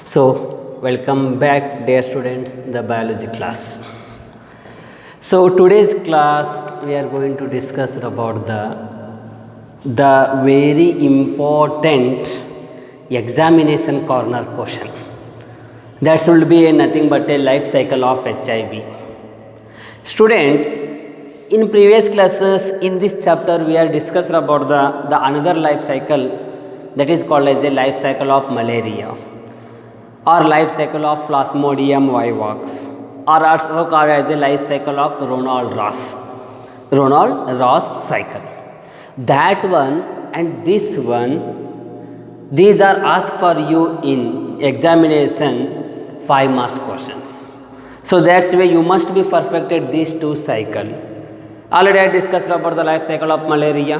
So, welcome back, dear students, the biology class. So, today's class we are going to discuss about the very important examination corner question. That will be nothing but a life cycle of HIV. Students, in previous classes in this chapter we are discussed about the another life cycle, that is called as a life cycle of malaria, or life cycle of Plasmodium vivax, or also called as a life cycle of Ronald-Ross cycle. That one and this one, these are asked for you in examination 5 marks questions. So that's why you must be perfected these two cycle. Already I discussed about the life cycle of malaria.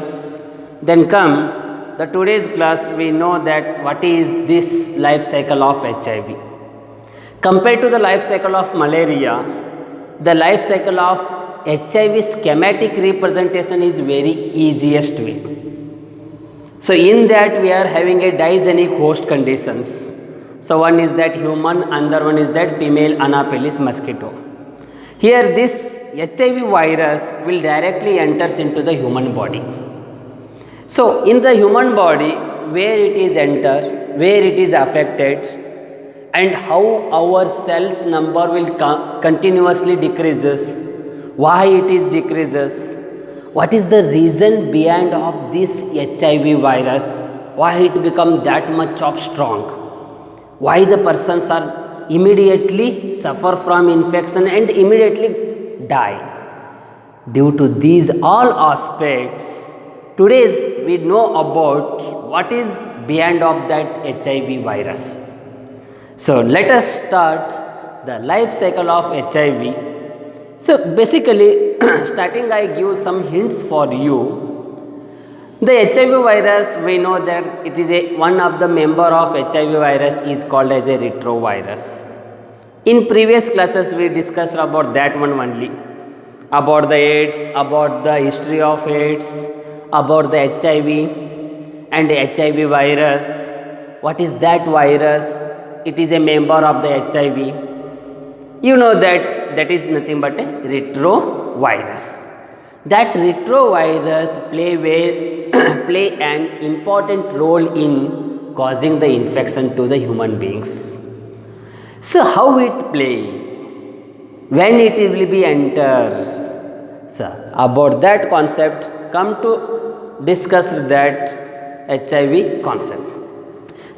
Then come the today's class, we know that what is this life cycle of HIV. Compared to the life cycle of malaria, the life cycle of HIV schematic representation is very easiest way. So in that we are having a digenic host conditions. So one is that human, another one is that female Anopheles mosquito. Here this HIV virus will directly enters into the human body. So in the human body, where it is enter, where it is affected, and how our cells number will continuously decreases, why it is decreases, what is the reason behind of this HIV virus, why it become that much of strong, why the persons are immediately suffer from infection and immediately die. Due to these all aspects, today we know about what is behind of that HIV virus. So let us start the life cycle of HIV. So basically starting I give some hints for you. The HIV virus, we know that it is one of the member of HIV virus is called as a retrovirus. In previous classes we discussed about that one only, about the AIDS, about the history of AIDS, about the HIV and HIV virus. What is that virus? It is a member of the HIV. You know that is nothing but a retrovirus. That retrovirus play an important role in causing the infection to the human beings. So how it play? When it will be enter? So about that concept, come to discuss that HIV concept.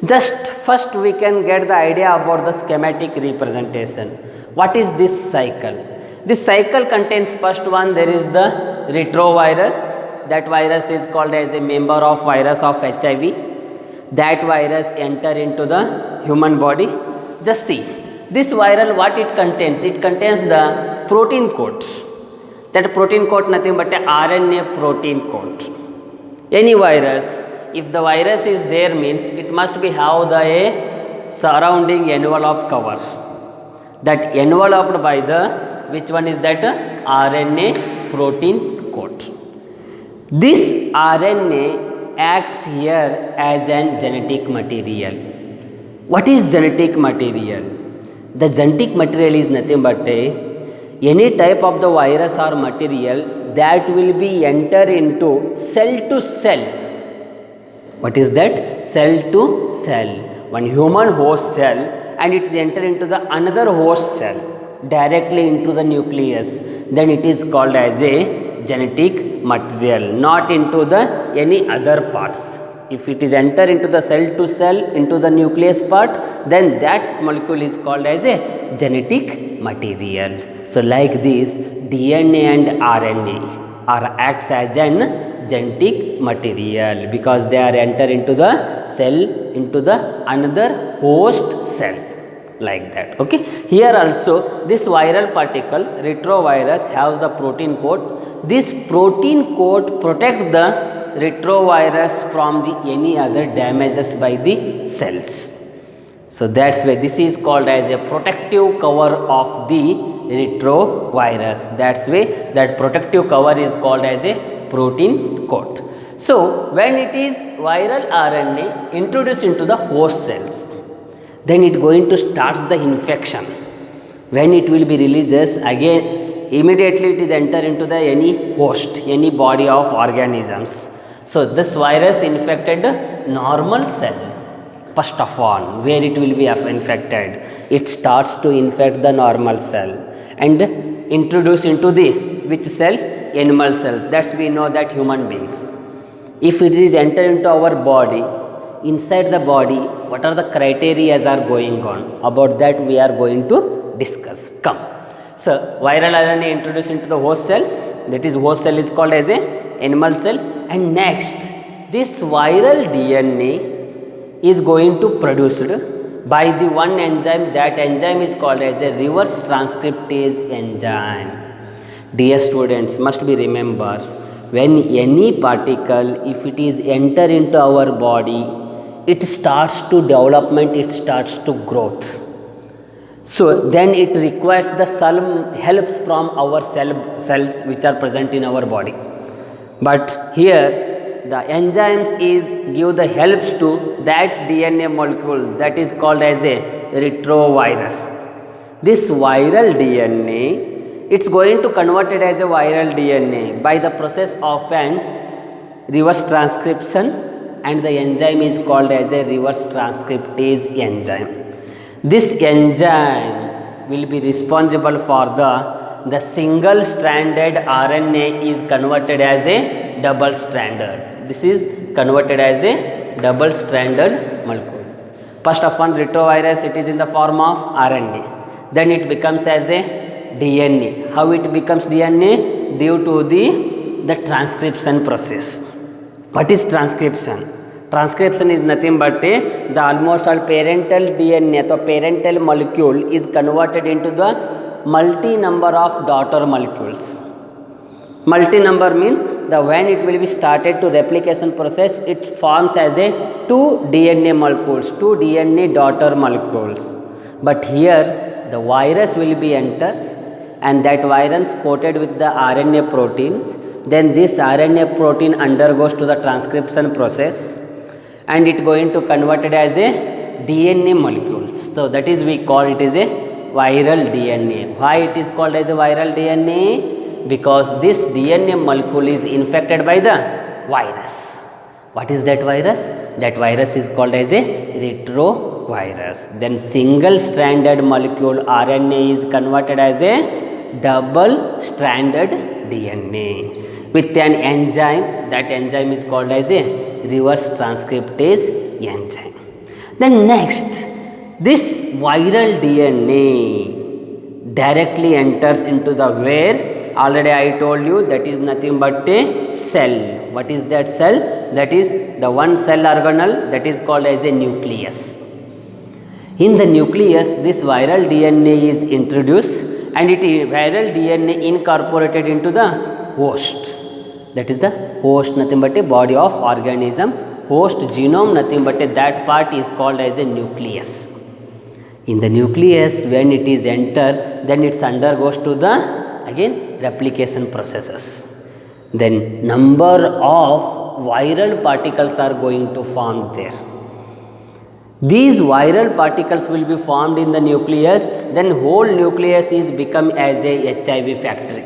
Just first we can get the idea about the schematic representation. What is this cycle? This cycle contains first one, there is the retrovirus. That virus is called as a member of virus of HIV. That virus enter into the human body. Just see, this viral what it contains? It contains the protein coat. That protein coat nothing but a RNA protein coat. Any virus, if the virus is there means it must be have the surrounding envelope cover. That enveloped by the, which one is that? RNA protein coat. This RNA acts here as an genetic material. What is genetic material? The genetic material is nothing but any type of the virus or material that will be enter into cell to cell. What is that? Cell to cell. One human host cell and it is enter into the another host cell directly into the nucleus. Then it is called as a genetic material, not into the any other parts. If it is enter into the cell to cell into the nucleus part, then that molecule is called as a genetic material. So like this, DNA and RNA are acts as an genetic material because they are enter into the cell into the another host cell, like that. Okay, here also this viral particle retrovirus has the protein coat. This protein coat protect the retrovirus from the any other damages by the cells. So that's why this is called as a protective cover of the retrovirus. That's why that protective cover is called as a protein coat. So when it is viral RNA introduced into the host cells, then it going to start the infection. When it will be releases again, immediately it is enter into the any host, any body of organisms. So this virus infected normal cell. First of all, where it will be infected, it starts to infect the normal cell and introduce into the which cell? Animal cell. That's we know that human beings. If it is enter into our body, inside the body, what are the criteria are going on? About that we are going to discuss. Come. So viral RNA introduced into the host cells. That is host cell is called as a animal cell. And next, this viral DNA is going to produced by the one enzyme. That enzyme is called as a reverse transcriptase enzyme. Dear students, must be remember, when any particle, if it is enter into our body, it starts to development, it starts to growth. So then it requires the some helps from our cells which are present in our body. But here the enzymes is give the helps to that DNA molecule that is called as a retrovirus. This viral DNA, it's going to convert it as a viral DNA by the process of an reverse transcription, and the enzyme is called as a reverse transcriptase enzyme. This enzyme will be responsible for the single stranded RNA is converted as a double stranded. This is converted as a double stranded molecule. First of all, retrovirus, it is in the form of RNA. Then it becomes as a DNA. How it becomes DNA? Due to the transcription process. What is transcription? Transcription is nothing but the almost all parental DNA, so parental molecule is converted into the multi number of daughter molecules. Multi number means the when it will be started to replication process, it forms as a 2 DNA molecules, 2 DNA daughter molecules. But here the virus will be enter, and that virus coated with the RNA proteins. Then this RNA protein undergoes to the transcription process, and it going to convert it as a DNA molecules. So that is we call it as a viral DNA. Why it is called as a viral DNA? Because this DNA molecule is infected by the virus. What is that virus? That virus is called as a retrovirus. Then single stranded molecule RNA is converted as a double stranded DNA with an enzyme. That enzyme is called as a reverse transcriptase enzyme. Then next, this viral DNA directly enters into the where? Already I told you that is nothing but a cell. What is that cell? That is the one cell organelle that is called as a nucleus. In the nucleus, this viral DNA is introduced, and it is viral DNA incorporated into the host. That is the host, nothing but a body of organism. Host genome, nothing but that part is called as a nucleus. In the nucleus, when it is entered, then it undergoes to the again replication processes. Then number of viral particles are going to form there. These viral particles will be formed in the nucleus, then whole nucleus is become as a HIV factory.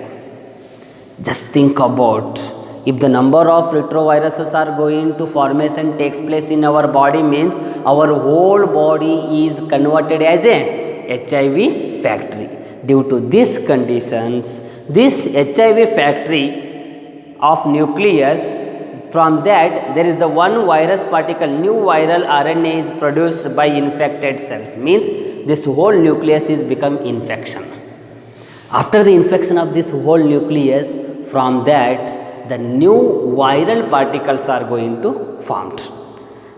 Just think about, if the number of retroviruses are going to formation takes place in our body, means our whole body is converted as a HIV factory. Due to these conditions, this HIV factory of nucleus, from that there is the one virus particle, new viral RNA is produced by infected cells, means this whole nucleus is become infection. After the infection of this whole nucleus, from that the new viral particles are going to formed.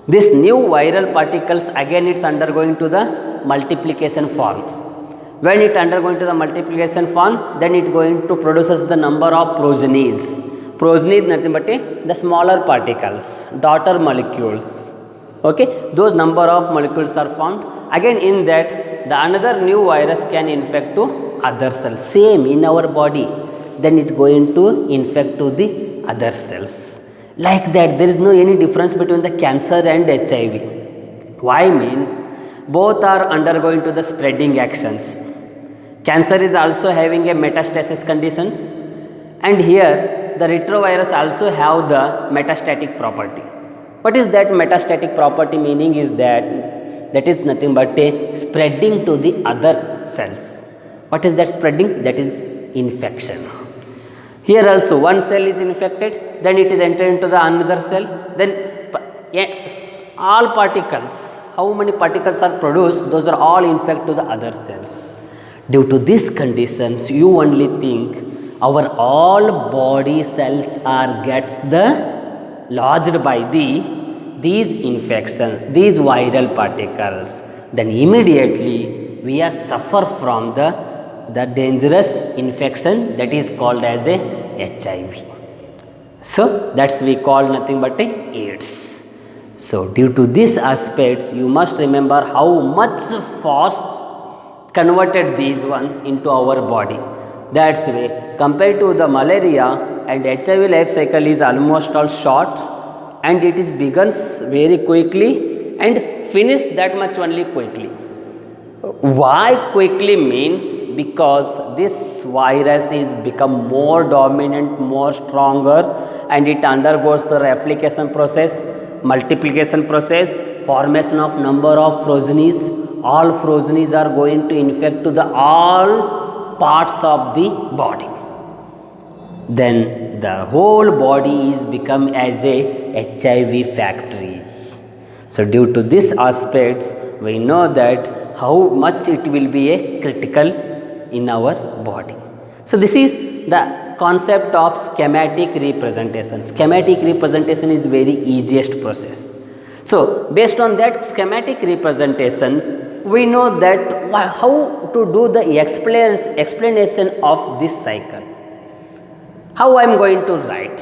This new viral particles again it's undergoing to the multiplication form. When it undergoing to the multiplication form, then it going to produces the number of progenies. Progeny is nothing but the smaller particles, daughter molecules. Okay, those number of molecules are formed. Again in that the another new virus can infect to other cells, same in our body. Then it going to infect to the other cells. Like that, there is no any difference between the cancer and HIV. Why means Both are undergoing to the spreading actions. Cancer is also having a metastasis conditions, and here the retrovirus also have the metastatic property. What is that metastatic property? Meaning is that is nothing but a spreading to the other cells. What is that spreading? That is infection. Here also one cell is infected, then it is entered into the another cell, then yes, all particles, how many particles are produced, those are all infect to the other cells. Due to these conditions, you only think our all body cells are gets the lodged by these infections, these viral particles, then immediately we are suffer from the dangerous infection that is called as a HIV. So that's we call nothing but a AIDS. So due to these aspects, you must remember how much fast converted these ones into our body. That's way compared to the malaria and HIV life cycle is almost all short, and it is begins very quickly and finish that much only quickly. Why quickly means because this virus is become more dominant, more stronger, and it undergoes the replication process, multiplication process, formation of number of progenies. All progenies are going to infect to the all parts of the body. Then the whole body is become as a HIV factory. So due to these aspects, we know that how much it will be a critical in our body. So this is the concept of schematic representation. Schematic representation is very easiest process. So based on that schematic representations, we know that how to do the explanation of this cycle. How I am going to write?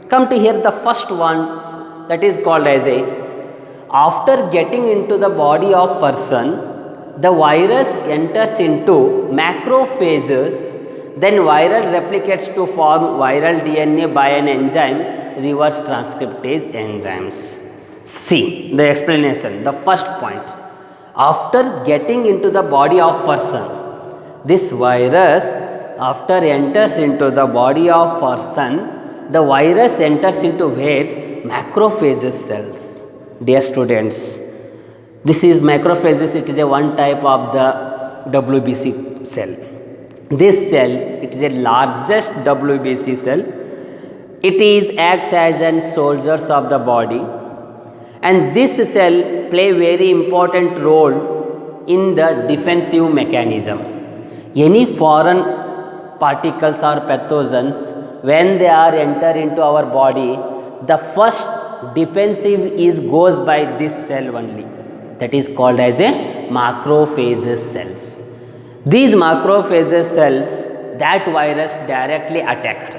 Come to here the first one, that is called as a after getting into the body of person, the virus enters into macrophages, then viral replicates to form viral DNA by an enzyme, reverse transcriptase enzymes. See the explanation, the first point. After getting into the body of person, this virus after enters into the body of person, the virus enters into where? Macrophages cells. Dear students, this is macrophages, it is a one type of the WBC cell. This cell, it is a largest WBC cell. It is acts as an soldiers of the body, and this cell play very important role in the defensive mechanism. Any foreign particles or pathogens, when they are enter into our body, the first defensive is goes by this cell only, that is called as a macrophages cells. These macrophages cells, that virus directly attacked,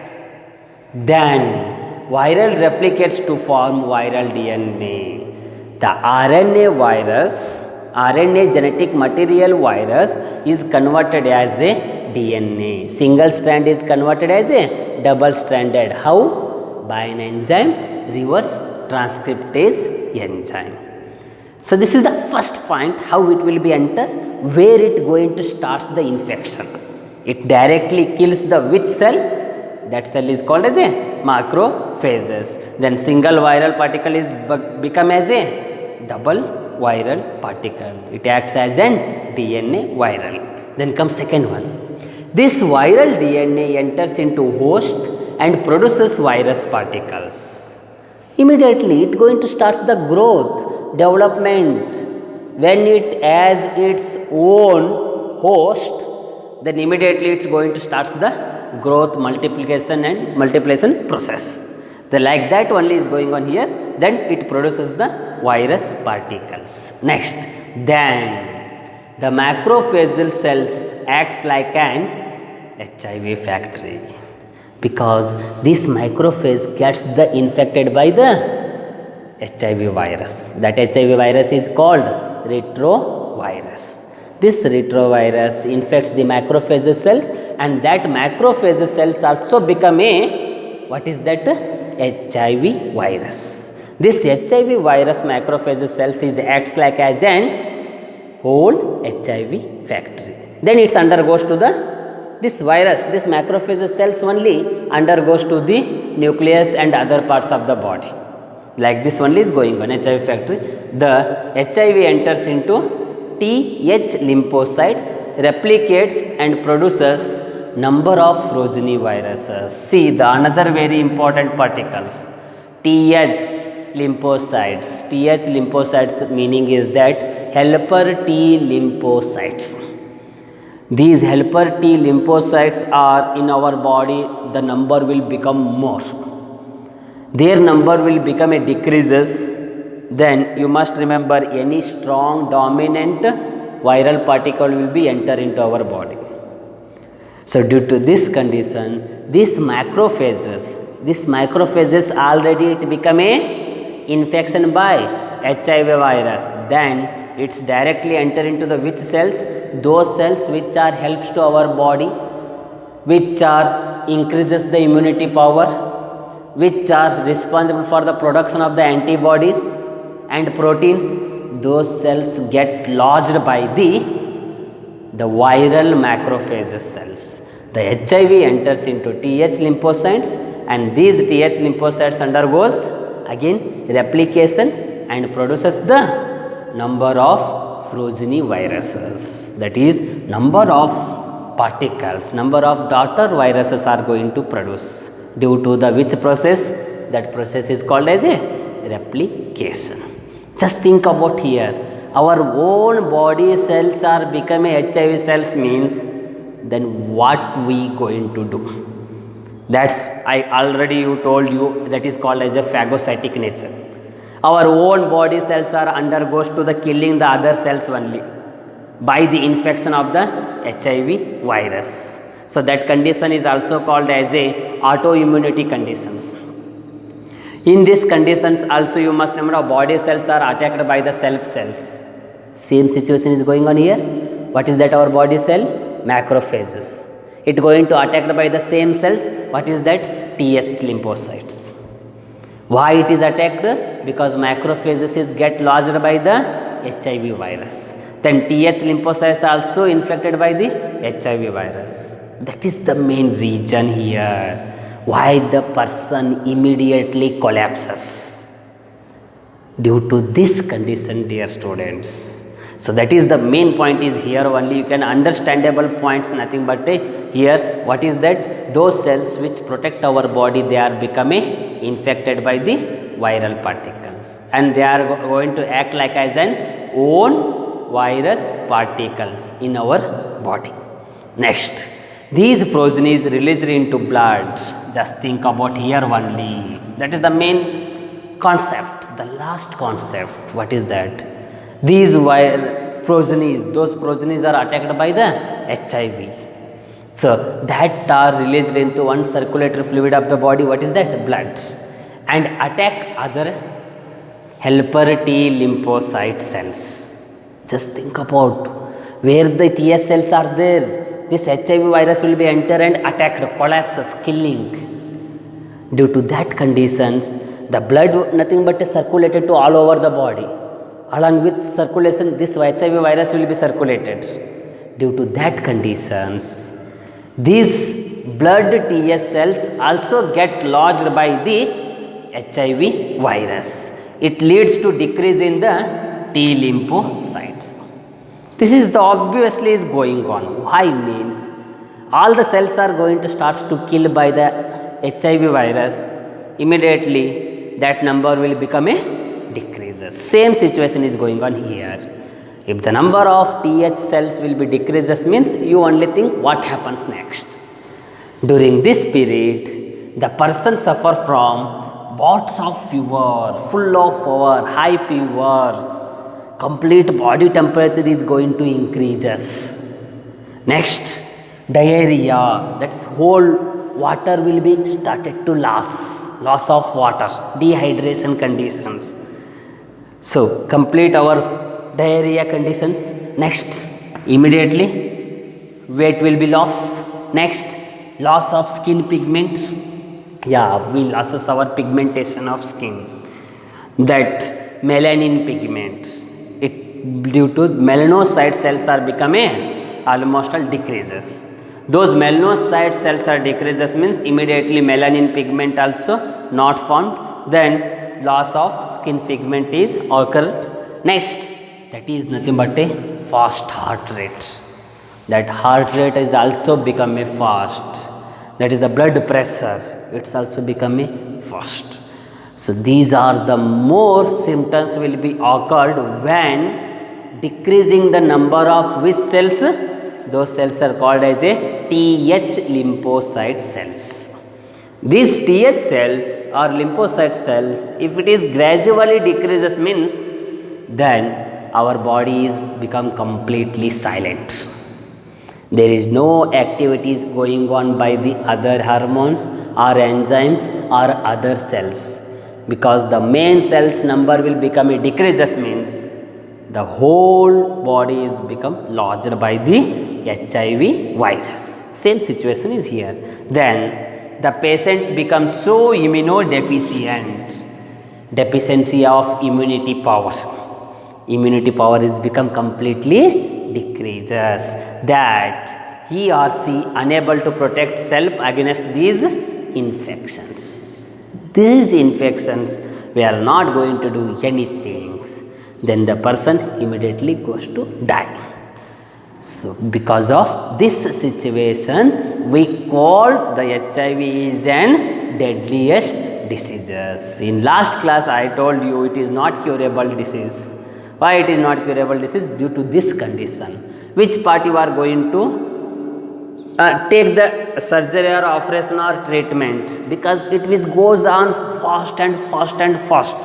then viral replicates to form viral DNA. The RNA virus, RNA genetic material virus is converted as a DNA. Single strand is converted as a double stranded. How? By an enzyme, reverse transcriptase enzyme. So this is the first point, how it will be enter, where it going to start the infection. It directly kills the which cell? That cell is called as a macrophages. Then single viral particle is become as a double viral particle. It acts as an DNA viral. Then comes second one. This viral DNA enters into host and produces virus particles. Immediately it going to start the growth, development. When it has its own host, then immediately it's going to start the growth, multiplication and multiplication process. The like that only is going on here, then it produces the virus particles. Next, then the macrophage cells acts like an HIV factory, because this macrophage gets the infected by the HIV virus. That HIV virus is called retrovirus. This retrovirus infects the macrophage cells, and that macrophage cells also become a, what is that? HIV virus. This HIV virus macrophage cells is acts like as an whole HIV factory. Then it undergoes to the, this virus, this macrophage cells only undergoes to the nucleus and other parts of the body. Like this only is going on, HIV factory. The HIV enters into Th lymphocytes, replicates and produces number of progeny viruses. See the another very important particles, Th lymphocytes. Th lymphocytes meaning is that helper T lymphocytes. These helper T lymphocytes are in our body, the number will become more. Their number will become a decreases. Then you must remember, any strong dominant viral particle will be enter into our body. So due to this condition, these macrophages already it become a infection by HIV virus. Then it's directly enter into the which cells? Those cells which are helps to our body, which are increases the immunity power, which are responsible for the production of the antibodies and proteins. Those cells get lodged by the viral macrophages cells. The HIV enters into Th lymphocytes, and these Th lymphocytes undergoes again replication and produces the number of progeny viruses. That is, number of particles, number of daughter viruses are going to produce due to the which process? That process is called as a replication. Just think about here, our own body cells are becoming HIV cells means, then what we going to do? That's I already told you, that is called as a phagocytic nature. Our own body cells are undergoes to the killing the other cells only by the infection of the HIV virus. So that condition is also called as a autoimmunity conditions. In these conditions also you must remember, body cells are attacked by the self cells. Same situation is going on here. What is that our body cell? Macrophages. It going to attacked by the same cells. What is that? Th lymphocytes. Why it is attacked? Because macrophages is get lodged by the HIV virus. Then Th lymphocytes also infected by the HIV virus. That is the main reason here why the person immediately collapses. Due to this condition, dear students. So that is the main point is here only. You can understandable points, nothing but here what is that? Those cells which protect our body, they are becoming infected by the viral particles, and they are going to act like as an own virus particles in our body. Next, these progenies released into blood. Just think about here only. That is the main concept, the last concept. What is that? These progenies, those progenies are attacked by the HIV. So that are released into one circulatory fluid of the body. What is that? Blood. And attack other helper T lymphocyte cells. Just think about where the TS cells are there. This HIV virus will be enter and attacked, collapses, killing. Due to that conditions, the blood nothing but is circulated to all over the body. Along with circulation, this HIV virus will be circulated. Due to that conditions, these blood TS cells also get lodged by the HIV virus. It leads to decrease in the T lymphocytes. This is the obviously is going on. Why means all the cells are going to start to kill by the HIV virus. Immediately that number will become a decreases. Same situation is going on here. If the number of TH cells will be decreases means you only think what happens next. During this period, the person suffer from bouts of fever, full of fever, high fever. Complete body temperature is going to increases. Next, diarrhea, that's whole water will be started to loss of water, dehydration conditions. So complete our diarrhea conditions. Next, immediately weight will be lost. Next, loss of skin pigment. Yeah, we losses our pigmentation of skin. That melanin pigment, it due to melanocyte cells are becoming almost all decreases. Those melanocyte cells are decreases means immediately melanin pigment also not formed, then loss of skin pigment is occurred. Next, that is nothing but a fast heart rate. That heart rate is also become a fast. That is the blood pressure, it's also become a fast. So these are the more symptoms will be occurred when decreasing the number of which cells? Those cells are called as a Th lymphocyte cells. These Th cells or lymphocyte cells, if it is gradually decreases means, then our body is become completely silent. There is no activities going on by the other hormones or enzymes or other cells, because the main cells number will become a decreases means the whole body is become lodged by the HIV virus. Same situation is here. Then the patient becomes so immunodeficient, deficiency of immunity power. Immunity power is become completely decreases, that he or she unable to protect self against these infections. These infections we are not going to do anything, then the person immediately goes to die. So because of this situation we call the HIV is an deadliest diseases. In last class I told you it is not curable disease. Why it is not curable disease? Due to this condition. Which part you are going to take the surgery or operation or treatment? Because it goes on fast and fast and fast.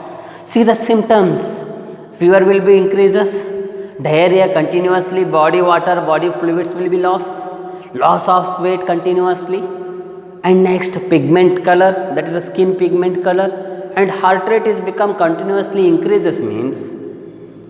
See the symptoms. Fever will be increases. Diarrhea continuously. Body water, body fluids will be lost. Loss of weight continuously. And next pigment color, that is the skin pigment color. And heart rate is become continuously increases means,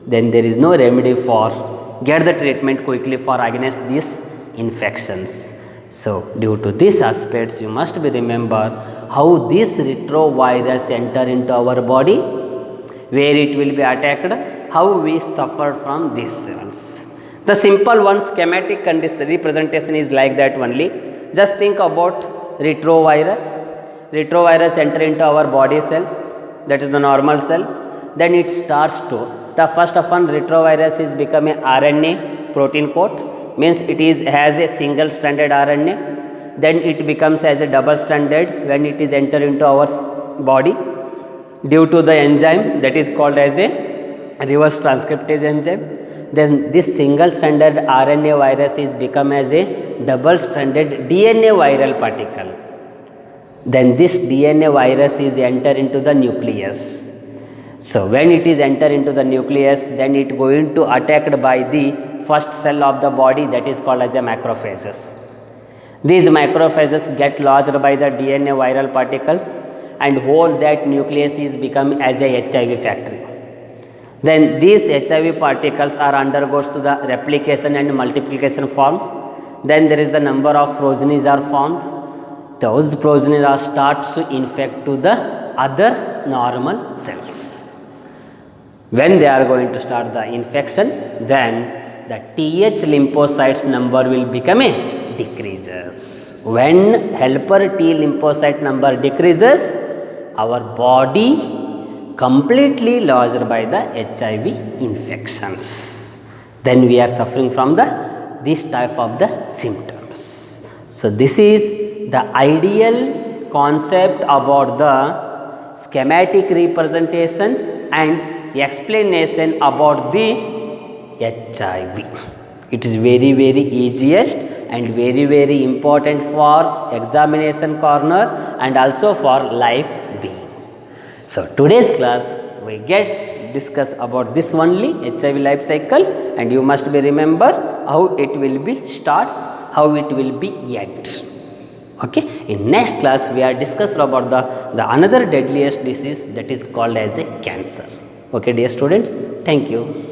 then there is no remedy for get the treatment quickly for against these infections. So due to these aspects you must be remember how this retrovirus enter into our body, where it will be attacked, how we suffer from these cells. The simple one schematic representation is like that only. Just think about retrovirus. Retrovirus enter into our body cells, that is the normal cell. Then it starts to the first of one retrovirus is become a RNA protein coat, means it is has a single stranded RNA. Then it becomes as a double stranded when it is enter into our body due to the enzyme that is called as a reverse transcriptase enzyme. Then this single stranded RNA virus is become as a double stranded DNA viral particle. Then this DNA virus is enter into the nucleus. So when it is enter into the nucleus, then it going to attacked by the first cell of the body, that is called as a macrophages. These macrophages get lodged by the DNA viral particles and whole that nucleus is become as a HIV factory. Then these HIV particles are undergoes to the replication and multiplication form. Then there is the number of progenies are formed. Those progenies are starts to infect to the other normal cells. When they are going to start the infection, then the Th lymphocytes number will become a decreases. When helper T lymphocyte number decreases, our body completely lodged by the HIV infections. Then we are suffering from this type of the symptoms. So this is the ideal concept about the schematic representation and explanation about the HIV. It is very easiest and very important for examination corner and also for life being. So today's class we discuss about this only HIV life cycle, and you must be remember how it will be starts, how it will be end. Okay. In next class we are discussed about the another deadliest disease, that is called as a cancer. Okay dear students, thank you.